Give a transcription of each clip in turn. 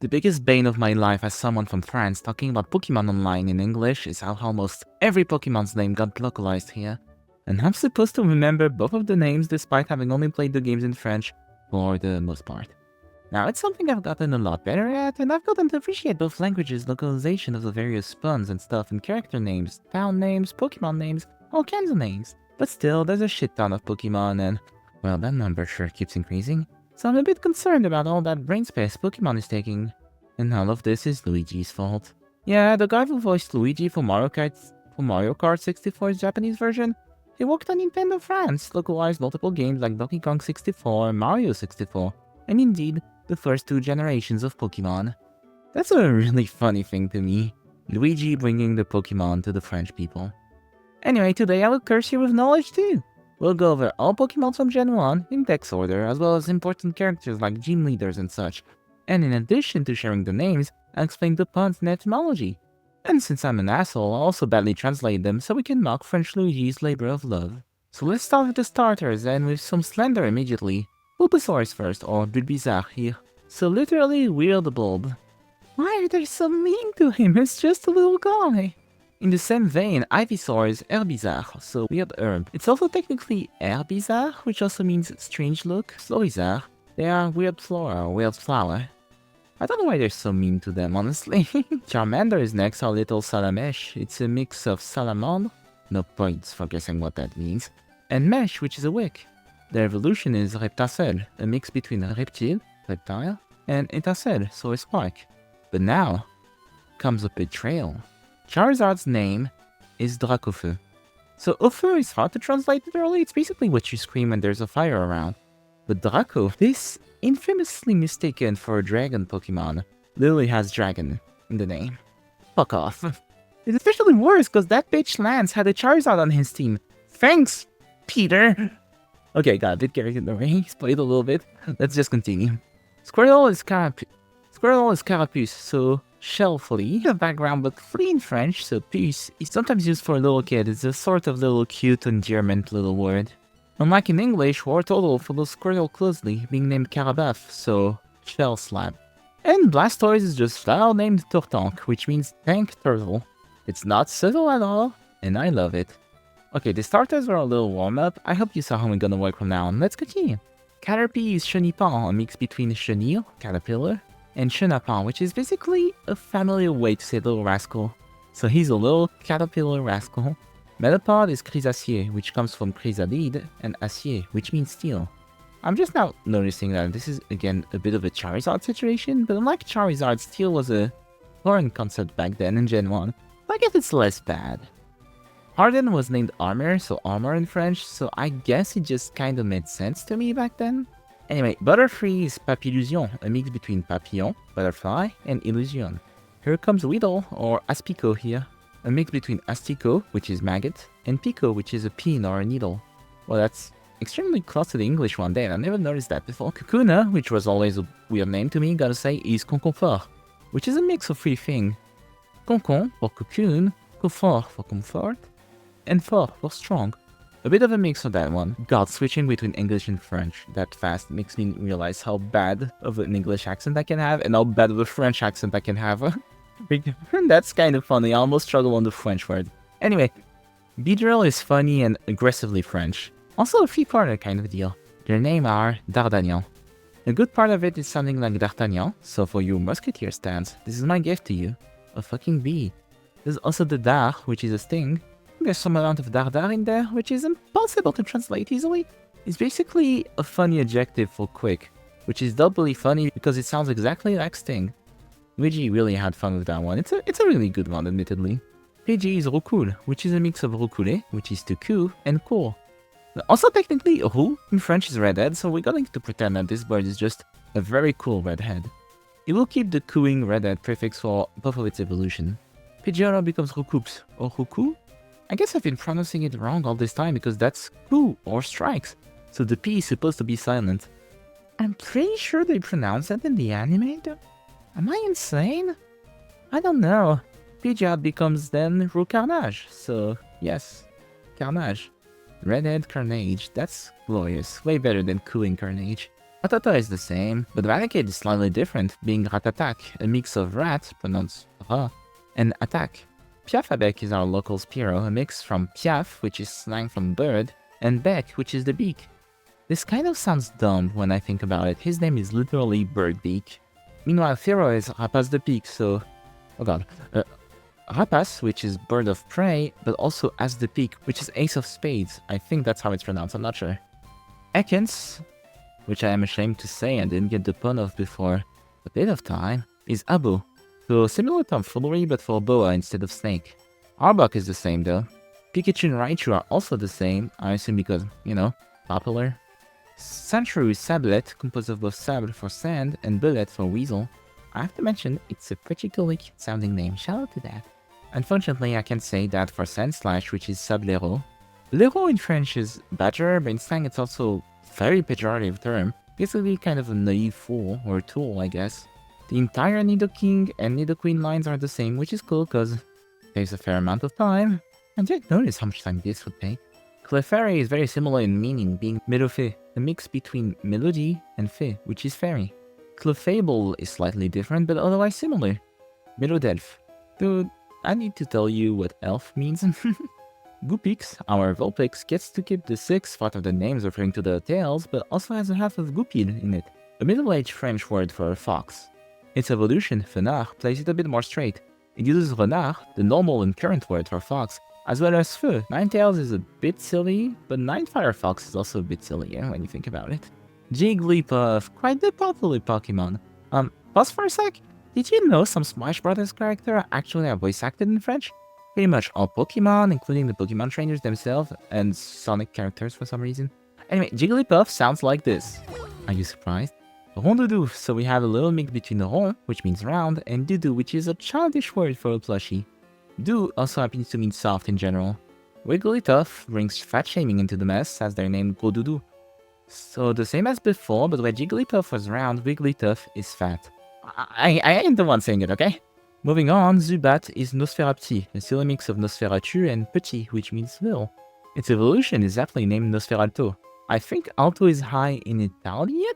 The biggest bane of my life as someone from France talking about Pokemon online in English is how almost every Pokemon's name got localized here. And I'm supposed to remember both of the names despite having only played the games in French for the most part. Now, it's something I've gotten a lot better at, and I've gotten to appreciate both languages, localization of the various puns and stuff, and character names, town names, Pokemon names, all kinds of names. But still, there's a shit ton of Pokemon, and, well, that number sure keeps increasing. So I'm a bit concerned about all that brain space Pokemon is taking. And all of this is Luigi's fault. Yeah, the guy who voiced Luigi for Mario Kart 64's Japanese version, he worked on Nintendo France, localized multiple games like Donkey Kong 64 and Mario 64, and indeed, the first two generations of Pokemon. That's a really funny thing to me. Luigi bringing the Pokemon to the French people. Anyway, today I will curse you with knowledge too. We'll go over all Pokemon from Gen 1 in dex order, as well as important characters like gym leaders and such. And in addition to sharing the names, I'll explain the puns and etymology. And since I'm an asshole, I'll also badly translate them so we can mock French Luigi's labor of love. So let's start with the starters, and with some Slender immediately. Bulbasaur's first, or Bulbizarre here. So literally, weird bulb. Why are they so mean to him? It's just a little guy. In the same vein, Ivysaur is Herbizarre, so weird herb. It's also technically Herbizarre, which also means strange look. Florizarre, they are weird flora or weird flower. I don't know why they're so mean to them, honestly. Charmander is next, our little Salamesh. It's a mix of Salamandre, no points for guessing what that means, and Mesh, which is a wick. Their evolution is Reptacell, a mix between a reptile, reptile, and Etacell, so a spark. But now comes a betrayal. Charizard's name is Dracofeu. So Ofeu is hard to translate literally, it's basically what you scream when there's a fire around. But Draco, this infamously mistaken for a dragon Pokemon, literally has dragon in the name. Fuck off. It's especially worse because that bitch Lance had a Charizard on his team. Thanks, Peter! Okay, got a bit carried away, splayed a little bit. Let's just continue. Squirtle is Carapuce, so shell flea. The background, but flea in French, so puce, is sometimes used for a little kid. It's a sort of little cute endearment little word. Unlike in English, Wartortle follows Squirtle closely, being named Carabuff, so shell slab. And Blastoise is just flat named Turtonk, which means tank turtle. It's not subtle at all, and I love it. Okay, the starters were a little warm-up. I hope you saw how we're gonna work from now on. Let's continue. Caterpie is Chenipan, a mix between chenille, caterpillar, and Chenapan, which is basically a familiar way to say little rascal. So he's a little caterpillar rascal. Metapod is Chrysacier, which comes from chrysalide, and acier, which means steel. I'm just now noticing that this is again a bit of a Charizard situation, but unlike Charizard, steel was a foreign concept back then in Gen 1. I guess it's less bad. Harden was named Armor, so armor in French, so I guess it just kinda made sense to me back then. Anyway, Butterfree is Papillusion, a mix between papillon, butterfly, and illusion. Here comes Weedle, or Aspico here, a mix between Astico, which is maggot, and Pico, which is a pin or a needle. Well, that's extremely close to the English one day, I never noticed that before. Kakuna, which was always a weird name to me, gotta say, is Conconfort, which is a mix of three things. Concon for cocoon, Confort for comfort, and fort for strong. A bit of a mix of that one. God, switching between English and French that fast makes me realize how bad of an English accent I can have and how bad of a French accent I can have. That's kind of funny, I almost struggle on the French word. Anyway, Beedrill is funny and aggressively French. Also a three-parter kind of deal. Their name are D'Artagnan. A good part of it is sounding like D'Artagnan, so for you Musketeer stands, this is my gift to you. A fucking bee. There's also the Dar, which is a sting. There's some amount of Dardar in there, which is impossible to translate easily. It's basically a funny adjective for quick, which is doubly funny because it sounds exactly like Sting. Luigi really had fun with that one. It's a really good one, admittedly. Pidgey is Roucoule, which is a mix of Roucoulé, which is to coo, and cool. Also technically, Roux in French is redhead, so we're going to pretend that this bird is just a very cool redhead. It will keep the cooing redhead prefix for both of its evolution. Pidgeotto becomes Roucoups, or Roucou? I guess I've been pronouncing it wrong all this time because that's coup or strikes, so the P is supposed to be silent. I'm pretty sure they pronounce that in the anime though. Am I insane? I don't know. Pidgeot becomes then Roux Carnage, so yes, Carnage. Redhead Carnage, that's glorious, way better than cooing Carnage. Ratata is the same, but Raticate is slightly different, being Ratatak, a mix of rat, pronounced ra, and attack. Piafabek is our local Spearow, a mix from piaf, which is slang from bird, and bec, which is the beak. This kind of sounds dumb when I think about it. His name is literally Birdbeak. Meanwhile, Pharaoh is Rapaz the Peak, so... Oh god. Rapaz, which is Bird of Prey, but also As the Peak, which is Ace of Spades. I think that's how it's pronounced, I'm not sure. Ekans, which I am ashamed to say and didn't get the pun of before a bit of time, is Abu. So similar tomfoolery, but for boa instead of snake. Arbok is the same though. Pikachu and Raichu are also the same, I assume because, you know, popular. Sandshrew is Sablet, composed of both Sable for sand and Bullet for weasel. I have to mention, it's a pretty cool sounding name, shout out to that. Unfortunately, I can say that for Sandslash, which is Sablero. Lero in French is badger, but in slang it's also a very pejorative term. Basically kind of a naive fool, or tool, I guess. The entire Nidoking and Nidoqueen lines are the same, which is cool because there's a fair amount of time. I didn't notice how much time this would take. Clefairy is very similar in meaning, being Meadowfée, a mix between Melody and Fée, which is fairy. Clefable is slightly different, but otherwise similar. Meadow-delph. Dude, I need to tell you what elf means. Goopix, our Vulpix, gets to keep the sixth part of the names referring to the tails, but also has a half of Goupil in it, a middle-aged French word for a fox. Its evolution, Fenard, plays it a bit more straight. It uses Renard, the normal and current word for fox, as well as Feu. Ninetales is a bit silly, but Ninefire Fox is also a bit sillier when you think about it. Jigglypuff, quite the popular Pokemon. Pause for a sec. Did you know some Smash Brothers characters actually are voice acted in French? Pretty much all Pokemon, including the Pokemon trainers themselves, and Sonic characters for some reason. Anyway, Jigglypuff sounds like this. Are you surprised? Rondoudou, so we have a little mix between rond, which means round, and doudou, which is a childish word for a plushie. Dou also happens to mean soft in general. Wigglytuff brings fat shaming into the mess, as their name Gros Doudou. So the same as before, but where Jigglypuff was round, Wigglytuff is fat. I ain't the one saying it, okay? Moving on, Zubat is Nosferapti, a silly mix of Nosferatu and Petit, which means little. Its evolution is aptly named Nosferalto. I think alto is high in Italian?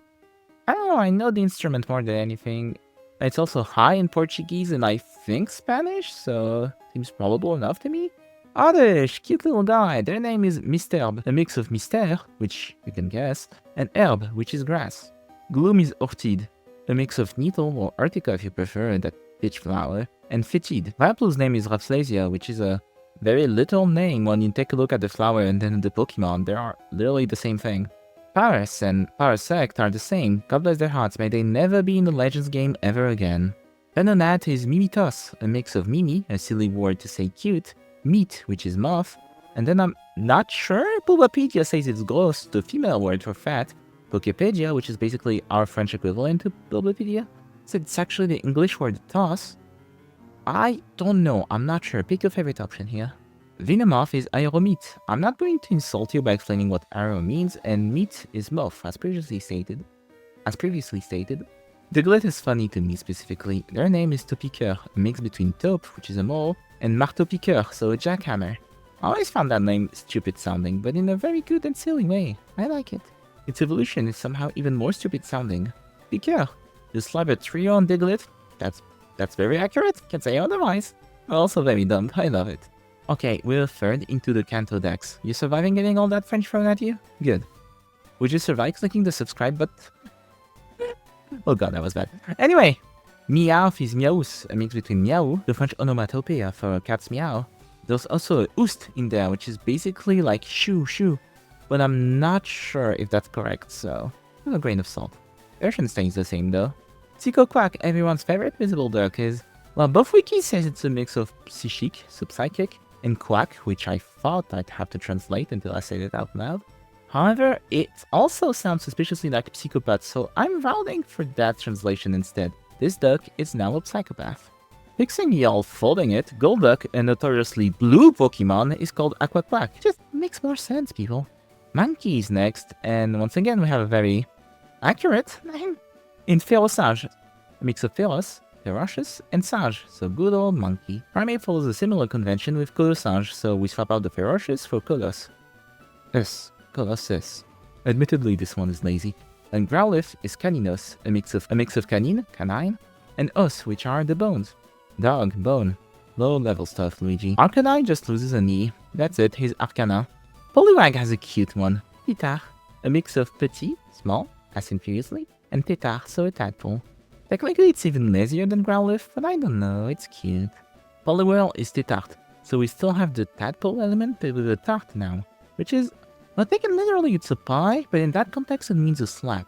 I don't know, I know the instrument more than anything. It's also high in Portuguese and I think Spanish, so seems probable enough to me. Oddish, cute little guy, their name is Misterbe, a mix of Mystère, which you can guess, and Herbe, which is grass. Gloom is Orchid, a mix of Nettle or Artica if you prefer, that pitch flower, and Fetid. Vileplu's name is Rafflesia, which is a very little name when you take a look at the flower and then the Pokemon. They are literally the same thing. Paras and Parasect are the same. God bless their hearts, may they never be in the Legends game ever again. Venonat is Mimitos, a mix of Mimi, a silly word to say cute, Meat, which is moth, and then I'm not sure, Bulbapedia says it's gross, the female word for fat, Pokepedia, which is basically our French equivalent to Bulbapedia, so it's actually the English word toss. I don't know, I'm not sure, pick your favorite option here. Venomoth is Aeromeat. I'm not going to insult you by explaining what arrow means, and meat is moth, as previously stated. Diglett is funny to me specifically. Their name is Topiqueur, a mix between taupe, which is a mole, and marteau-piqueur, so a jackhammer. I always found that name stupid sounding, but in a very good and silly way. I like it. Its evolution is somehow even more stupid sounding. Piqueur. Just slap a trio on Diglett. That's very accurate, can't say otherwise. Also very dumb, I love it. Okay, we're third into the Kanto Dex. You surviving getting all that French thrown at you? Good. Would you survive clicking the subscribe button? Oh god, that was bad. Anyway, Meowth is Meowth, a mix between Meow, the French onomatopoeia for a cat's meow. There's also a oust in there, which is basically like shoo shoo, but I'm not sure if that's correct, so with a grain of salt. Urshan stays the same though. Psycho Quack, everyone's favorite visible duck, is, well, both wikis says it's a mix of psychic, so psychic, and quack, which I thought I'd have to translate until I said it out loud. However, it also sounds suspiciously like psychopath, so I'm voting for that translation instead. This duck is now a psychopath. Fixing y'all folding it, Golduck, a notoriously blue Pokemon, is called Aquaquack. Just makes more sense, people. Monkey is next, and once again we have a very accurate name. In Ferrosage, a mix of Feroz, Ferocious, and Sage, so good old monkey. Primate follows a similar convention with Colosage, so we swap out the Ferocious for Colos. Colossus. Admittedly, this one is lazy. And Growlithe is caninos, a mix of canine, and os, which are the bones. Dog, bone. Low level stuff, Luigi. Arcanine just loses an E. That's it, he's Arcana. Poliwag has a cute one. Titard, a mix of petit, small, as in previously, and tétard, so a tadpole. Technically it's even lazier than Growlithe, but I don't know, it's cute. Poliwhirl is tétard, so we still have the tadpole element, but with a tart now, which is, well, taken literally it's a pie, but in that context it means a slap.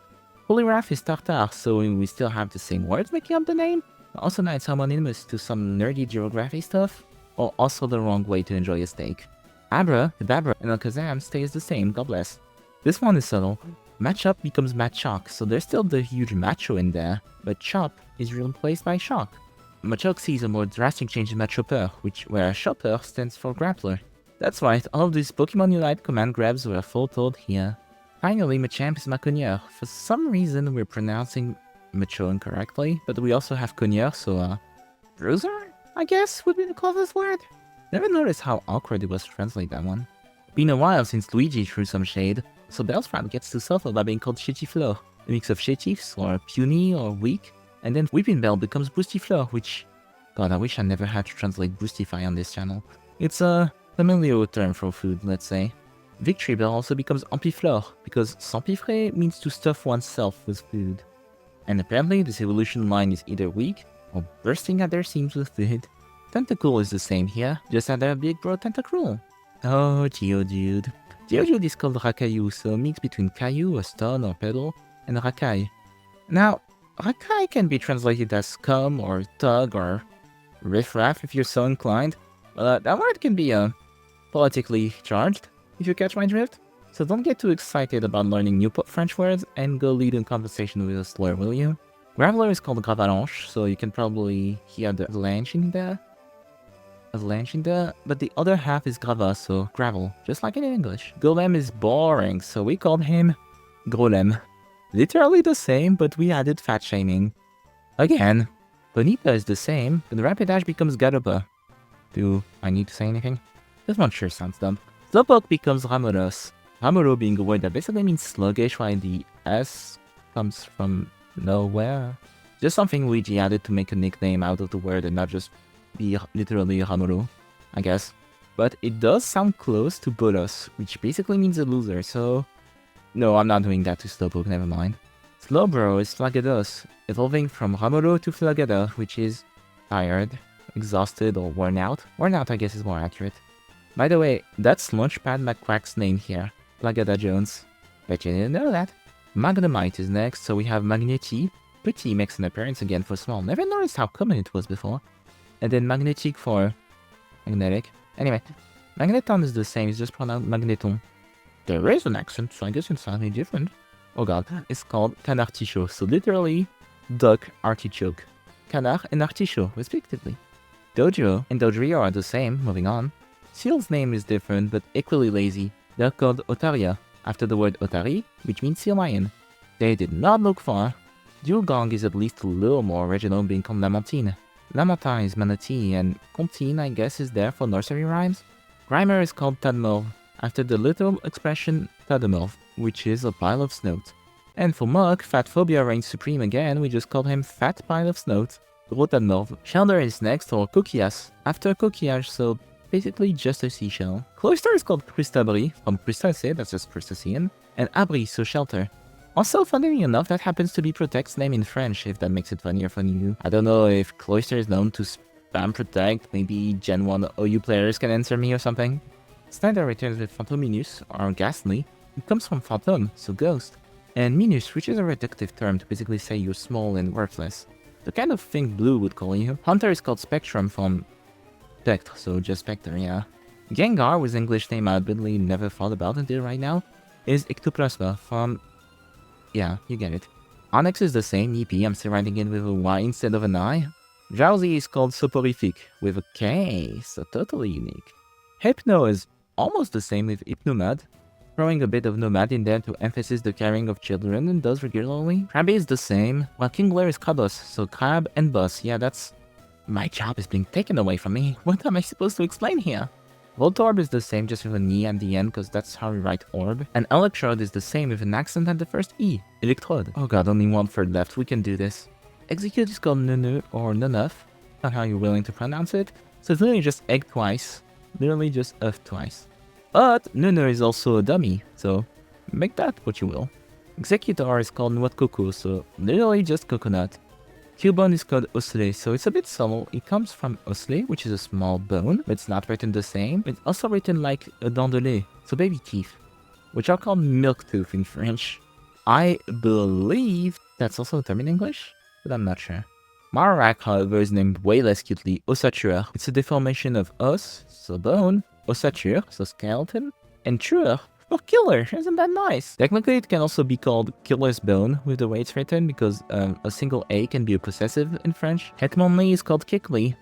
Poliwrath is tartare, so we still have the same words making up the name. Also now it's homonymous to some nerdy geography stuff, or also the wrong way to enjoy a steak. Abra, Kadabra, and Alakazam stays the same, god bless. This one is subtle. Matchup becomes Machop, so there's still the huge macho in there, but Chop is replaced by Shock. Machop sees a more drastic change in Machopper, where Chopper stands for Grappler. That's right, all of these Pokemon Unite command grabs were foretold here. Finally, Machamp is Maconier. For some reason, we're pronouncing Macho incorrectly, but we also have Conier, so Bruiser, I guess, would be the closest word. Never noticed how awkward it was to translate that one. Been a while since Luigi threw some shade, so Bellsprout gets to suffer by being called Chétifleur, a mix of chétifs, or puny, or weak, and then Weeping Bell becomes Boostifleur, which... God, I wish I never had to translate Boostify on this channel. It's a familiar term for food, let's say. Victory Bell also becomes Ampifleur, because s'empiffrer means to stuff oneself with food. And apparently this evolution line is either weak, or bursting at their seams with food. Tentacool is the same here, just that they're a big bro Tentacruel. Oh, Geodude. Geodude is called Rakayu, so a mix between Caillou, a stone or pedal, and Rakai. Now, Rakai can be translated as scum, or thug, or riffraff if you're so inclined, but that word can be politically charged, if you catch my drift. So don't get too excited about learning new French words and go lead in conversation with a slur, will you? Graveler is called Gravalanche, so you can probably hear the avalanche in there. But the other half is Grava, so gravel, just like in English. Golem is boring, so we called him Grolem. Literally the same, but we added fat shaming. Again, Bonita is the same, but Rapidash becomes Garoba. Do I need to say anything? This one sure sounds dumb. Slowpoke becomes Ramoros. Ramoro being a word that basically means sluggish, while the S comes from nowhere. Just something Luigi added to make a nickname out of the word and not just be literally Ramoro, I guess. But it does sound close to Bolos, which basically means a loser, so... No, I'm not doing that to Slowpoke, never mind. Slowbro is Flaggedos, evolving from Ramoro to Flaggeda, which is tired, exhausted, or worn out. Worn out, I guess, is more accurate. By the way, that's Launchpad McQuack's name here, Flaggeda Jones. Bet you didn't know that. Magnemite is next, so we have Magneti. Petit makes an appearance again for small. Never noticed how common it was before. And then Magnetic for magnetic. Anyway, Magneton is the same, it's just pronounced Magneton. There is an accent, so I guess it's slightly different. Oh god, it's called Canartichaut, so literally, duck artichoke. Canard and artichaut, respectively. Dojo and Dodrio are the same, moving on. Seal's name is different, but equally lazy. They're called Otaria, after the word Otari, which means sea lion. They did not look far. Dugong is at least a little more original, being called Lamentine. Lamentin is Manatee, and Comptine, I guess, is there for nursery rhymes. Grimer is called Tadmorve, after the literal expression Tadmorve, which is a pile of snout. And for Mug, Fat Phobia reigns supreme again, we just called him Fat Pile of Snout. Gros Tadmorve. Shelder is next, or Coquillas, after coquillage, so basically just a seashell. Cloister is called Crustabri, from crustacea, that's just crustacean, and Abri, so shelter. Also, funnily enough, that happens to be Protect's name in French, if that makes it funnier for you. I don't know if Cloister is known to spam Protect, maybe Gen 1 OU players can answer me or something. Snyder returns with Phantominus, or Ghastly. It comes from Phantom, so ghost. And Minus, which is a reductive term to basically say you're small and worthless. The kind of thing Blue would call you. Hunter is called Spectrum from Spectre, so just Spectre, yeah. Gengar, with English name I admittedly never thought about until right now, is Ectoplasma from... yeah, you get it. Onyx is the same, EP, I'm still writing it with a Y instead of an I. Drowsy is called Soporific, with a K, so totally unique. Hypno is almost the same with Hypnomad, throwing a bit of Nomad in there to emphasize the caring of children and does regularly. Krabby is the same, while Kingler is Krabos, so Crab and Boss, yeah, that's... My job is being taken away from me. What am I supposed to explain here? Voltorb is the same just with an E at the end because that's how we write orb. And Electrode is the same with an accent at the first E. Electrode. Oh god, only 1/3 left. We can do this. Execute is called Nunu or Nunuf. Not how you're willing to pronounce it. So it's literally just egg twice. Literally just F twice. But Nunu is also a dummy, so make that what you will. Executor is called Nwatkuku, so literally just coconut. Cubone is called Osle, so it's a bit subtle. It comes from Osle, which is a small bone, but it's not written the same. It's also written like a dent de lait, so baby teeth, which are called milk tooth in French. I believe that's also a term in English, but I'm not sure. Marowak, however, is named way less cutely Ossature. It's a deformation of os, so bone, ossature, so skeleton, and tueur, for killer. Isn't that nice? Technically, it can also be called killer's bone with the way it's written, because a single A can be a possessive in French. Hetmonli is called Kickly.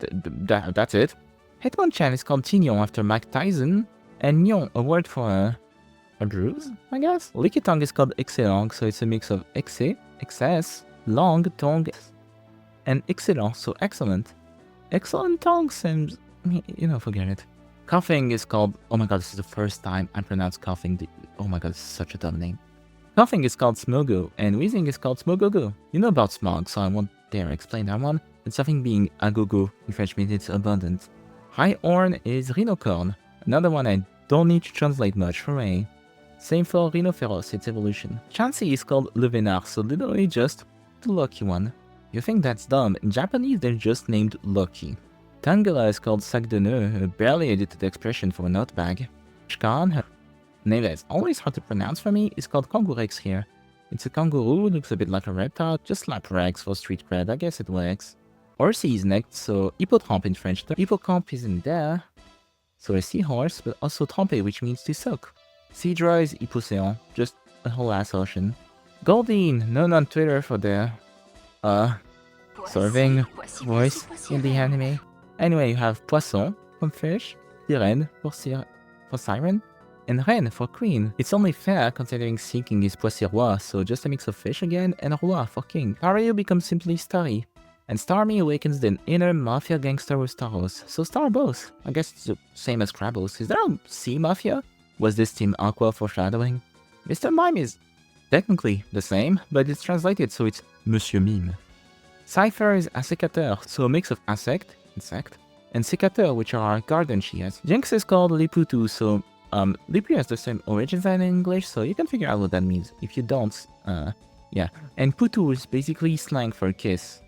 That's it. Hetmonchan is called Tignon after Mike Tyson, and Nyon, a word for a bruise, I guess? Lickitung is called Excellent, so it's a mix of excess, long, tongue, and excellent, so excellent. Excellent tongue seems, forget it. Coughing is called, oh my god, this is the first time I pronounced coughing. Oh my god, this is such a dumb name. Coughing is called Smogo, and wheezing is called Smogogo. You know about smog, so I won't dare explain that one. And something being agogo in French means it's abundant. High horn is rhinocorn, another one I don't need to translate much, hooray. Same for rhinoceros, its evolution. Chansey is called Le Vénard, so literally just the lucky one. You think that's dumb, in Japanese they're just named lucky. Tangela is called sac de nœud, a barely edited expression for a notebag. Shkan, a name that's always hard to pronounce for me, is called Kangurex here. It's a kangaroo, looks a bit like a reptile, just slap rags for street cred, I guess it works. Horsey is next, so hippotrampe in French. Hippocampe is in there, so a seahorse, but also trempe, which means to soak. Seadra is hypocéan, just a whole ass ocean. Goldine, known on Twitter for their, serving voice in the anime. Anyway, you have Poisson from fish, Sirène for siren, and Reine for queen. It's only fair considering seeking is Poissy-Roi, so just a mix of fish again, and Roi for king. Staryu becomes simply Starry, and Starmie awakens the inner mafia gangster with Staros, so Star both. I guess it's the same as Krabos. Is there a sea mafia? Was this Team Aqua foreshadowing? Mr. Mime is technically the same, but it's translated so it's Monsieur Mime. Cypher is Assecateur, so a mix of insect, and Secateur, which are garden shears. Jinx is called Liputu, so Lipu has the same origins in English, so you can figure out what that means. If you don't, yeah. And Putu is basically slang for kiss.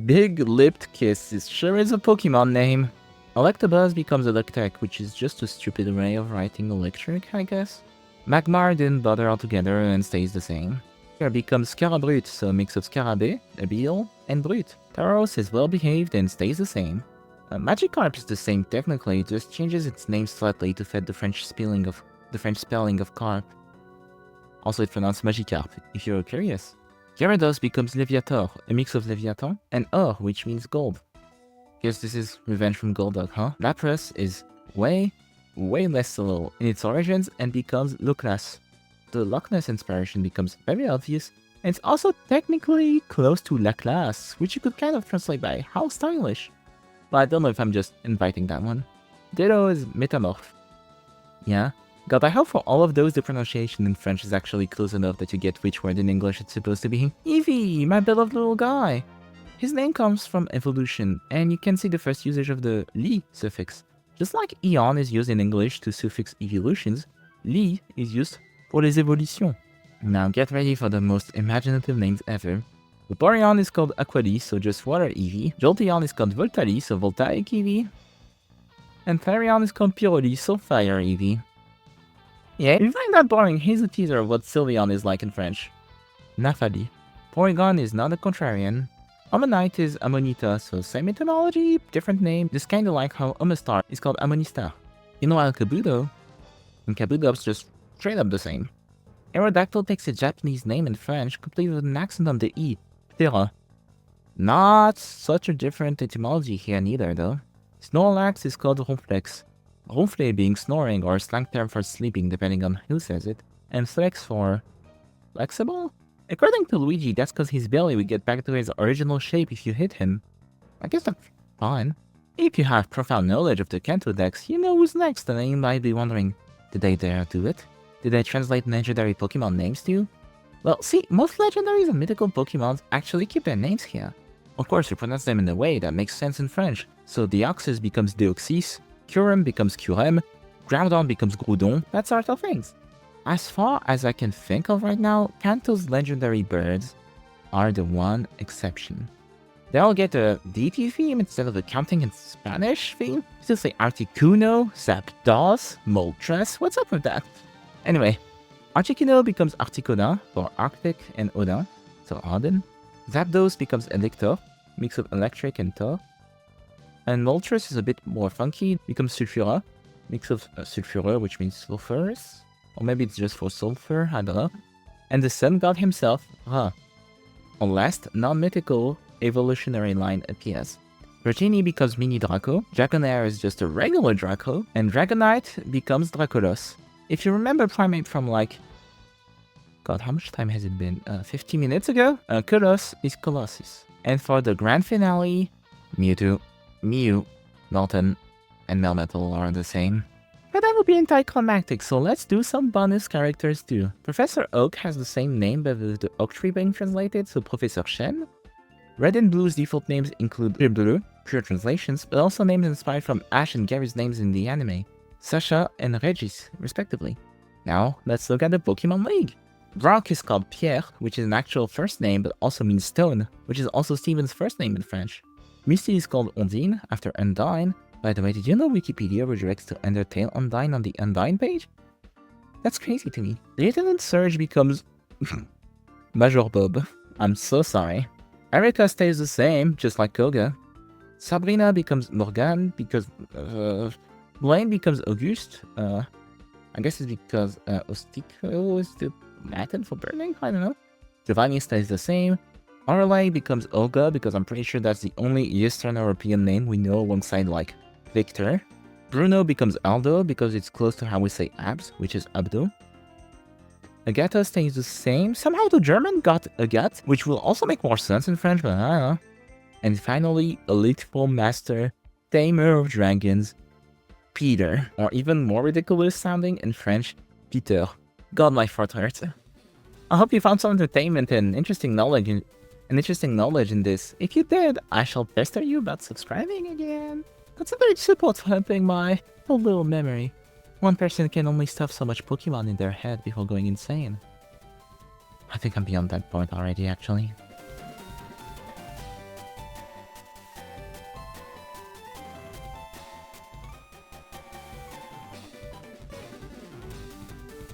Big-lipped kiss is sure is a Pokemon name. Electabuzz becomes Electek, which is just a stupid way of writing electric, I guess. Magmar didn't bother altogether and stays the same. Here becomes Scarabrute, so a mix of Scarabée, a beetle, and Brute. Tauros is well-behaved and stays the same. Magikarp is the same technically, it just changes its name slightly to fit the French spelling of carp. Also it's pronounced Magikarp, if you're curious. Gyarados becomes Leviator, a mix of Leviathan and Or, which means gold. Guess this is Revenge from Golduck, huh? Lapras is way less subtle in its origins and becomes Luclas. The Loch Ness inspiration becomes very obvious, and it's also technically close to La Classe, which you could kind of translate by how stylish. But I don't know if I'm just inviting that one. Ditto is Metamorph. Yeah? God, I hope for all of those the pronunciation in French is actually close enough that you get which word in English it's supposed to be. Eevee, my beloved little guy! His name comes from evolution, and you can see the first usage of the li suffix. Just like Eon is used in English to suffix evolutions, li is used for les évolutions. Now get ready for the most imaginative names ever. Vaporeon is called Aquali, so just water Eevee. Jolteon is called Voltali, so voltaic Eevee. And Therion is called Puroli, so fire Eevee. Yeah, if you find that boring, here's a teaser of what Sylveon is like in French. Nafali. Porygon is not a contrarian. Ammonite is Ammonita, so same etymology, different name. Just kinda like how Amistar is called Ammonistar. You know Kabuto? And Kabuto's just straight up the same. Aerodactyl takes a Japanese name in French, complete with an accent on the E. Ptera. Not such a different etymology here neither, though. Snorlax is called Ronflex. Ronfle being snoring or slang term for sleeping depending on who says it, and Flex for flexible? According to Luigi, that's because his belly would get back to his original shape if you hit him. I guess that's fine. If you have profound knowledge of the Kanto decks, you know who's next, and you might be wondering, did they dare do it? Did they translate legendary Pokemon names to you? Well, see, most legendaries and mythical Pokemon actually keep their names here. Of course, you pronounce them in a way that makes sense in French, so Deoxys becomes Deoxys, Kyurem becomes Kyurem, Groudon becomes Groudon, that sort of things. As far as I can think of right now, Kanto's legendary birds are the one exception. They all get a DT theme instead of a counting in Spanish theme. Still say Articuno, Zapdos, Moltres, what's up with that? Anyway, Articuno becomes Articuno for Arctic and Odin, so Odin. Zapdos becomes Elector, mix of electric and Thor. And Moltres is a bit more funky, becomes Sulfura, mix of Sulfureux, which means sulfurous. Or maybe it's just for sulfur, I don't know. And the sun god himself, Ra. A last, non-mythical evolutionary line appears. Virginie becomes Mini Draco, Dragonair is just a regular Draco, and Dragonite becomes Dracolos. If you remember Primate from like... God, how much time has it been? 50 minutes ago? Kolos is Colossus. And for the grand finale, Mewtwo, Mew, Milton, and Melmetal are the same. But that would be anticlimactic, so let's do some bonus characters too. Professor Oak has the same name but with the Oak Tree being translated, so Professor Shen. Red and Blue's default names include Bleu, pure translations, but also names inspired from Ash and Gary's names in the anime, Sasha and Regis, respectively. Now, let's look at the Pokemon League. Brock is called Pierre, which is an actual first name but also means stone, which is also Steven's first name in French. Misty is called Ondine, after Undyne. By the way, did you know Wikipedia redirects to Undertale Undyne on the Undyne page? That's crazy to me. Lieutenant Surge becomes... Major Bob. I'm so sorry. Erika stays the same, just like Koga. Sabrina becomes Morgane because... Blaine becomes Auguste. I guess it's because Ostico is the Latin for burning? I don't know. Giovanni stays the same. Orlay becomes Olga because I'm pretty sure that's the only Eastern European name we know alongside like Victor. Bruno becomes Aldo because it's close to how we say abs, which is Abdo. Agatha stays the same. Somehow the German got Agat, which will also make more sense in French, but I don't know. And finally, Elite Four Master, Tamer of Dragons, Peter. Or even more ridiculous sounding in French, Peter. God, my throat hurts. I hope you found some entertainment and interesting knowledge in this. If you did, I shall pester you about subscribing again. Consider it support for helping my whole little memory. One person can only stuff so much Pokemon in their head before going insane. I think I'm beyond that point already, actually.